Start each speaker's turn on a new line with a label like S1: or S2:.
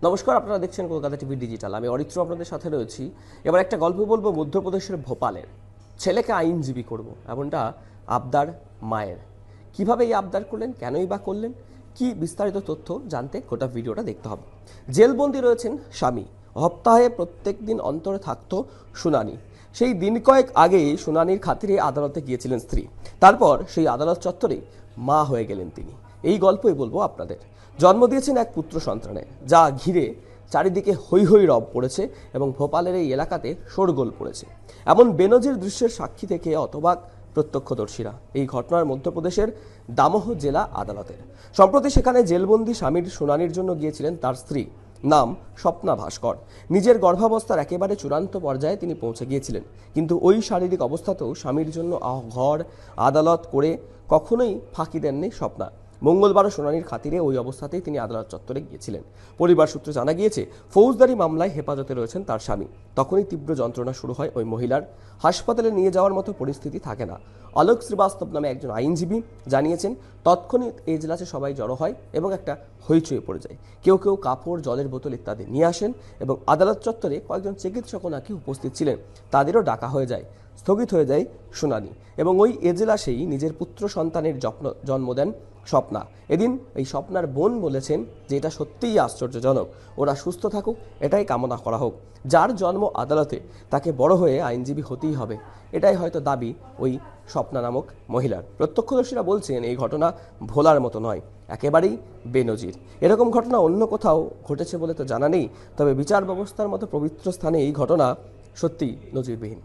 S1: নমস্কার, আপনারা দেখছেন কলকাতা টিভি ডিজিটাল। আমি অরিত্র আপনাদের সাথে রয়েছি। এবার একটা গল্প বলবো মধ্যপ্রদেশের ভোপালের। ছেলেকে আইনজীবী করব, এমনটা আবদার মায়ের। কিভাবে এই আবদার করলেন, কেনই বা করলেন, কি বিস্তারিত তথ্য জানতে গোটা ভিডিওটা দেখতে হবে। জেলবন্দি রয়েছেন স্বামী। সপ্তাহে প্রত্যেক দিন অন্তরে থাকতো শুনানি। সেই দিন কয়েক আগেই শুনানির খাতিরে আদালতে গিয়েছিলেন স্ত্রী। তারপর সেই আদালত চত্বরে মা হয়ে গেলেন তিনি। এই গল্পই বলবো আপনাদের। জন্ম দিয়েছেন এক পুত্র সন্তানের, যা ঘিরে চারিদিকে হৈ হৈ রব পড়েছে এবং ভোপালের এই এলাকাতে শোরগোল পড়েছে। এমন বেনজির দৃশ্যের সাক্ষী থেকে অতবাক প্রত্যক্ষদর্শীরা। এই ঘটনার মধ্যপ্রদেশের দামোহ জেলা আদালতের। সম্প্রতি সেখানে জেলবন্দি স্বামীর শুনানির জন্য গিয়েছিলেন তার স্ত্রী, নাম স্বপ্না ভাস্কর। নিজের গর্ভাবস্থার একেবারে চূড়ান্ত পর্যায়ে তিনি পৌঁছে গিয়েছিলেন, কিন্তু ওই শারীরিক অবস্থাতেও স্বামীর জন্য ঘর আদালত করে কখনোই ফাঁকি দেননি স্বপ্না। মঙ্গলবারও শুনানির খাতিরে ওই অবস্থাতেই তিনি আদালত চত্বরে গিয়েছিলেন। পরিবার সূত্রে জানা গিয়েছে, ফৌজদারি মামলায় হেফাজতে রয়েছেন তার স্বামী। তখনই তীব্র যন্ত্রণা শুরু হয় ওই মহিলার। হাসপাতালে নিয়ে যাওয়ার মতো পরিস্থিতি থাকে না। অলোক শ্রীবাস্তব নামে একজন আইনজীবী জানিয়েছেন, তৎক্ষণিৎ এজলাসে সবাই জড়ো হয় এবং একটা হইচই পড়ে যায়। কেউ কেউ কাপড়, জলের বোতল ইত্যাদি নিয়ে আসেন এবং আদালত চত্বরে কয়েকজন চিকিৎসকও নাকি উপস্থিত ছিলেন, তাদেরও ডাকা হয়ে যায়। স্থগিত হয়ে যায় শুনানি এবং ওই এজলাসেই নিজের পুত্র সন্তানের জন্ম দেন স্বপ্না। এদিন এই স্বপ্নার বোন বলেছেন যে এটা সত্যিই আশ্চর্যজনক, ওরা সুস্থ থাকুক এটাই কামনা করা হোক। যার জন্ম আদালতে তাকে বড় হয়ে আইনজীবী হতেই হবে, এটাই হয়তো দাবি ওই স্বপ্না নামক মহিলার। প্রত্যক্ষদর্শীরা বলছেন এই ঘটনা ভোলার মতো নয়, একেবারেই বেনজির। এরকম ঘটনা অন্য কোথাও ঘটেছে বলে তো জানা নেই, তবে বিচার ব্যবস্থার মতো পবিত্র স্থানে এই ঘটনা সত্যিই নজিরবিহীন।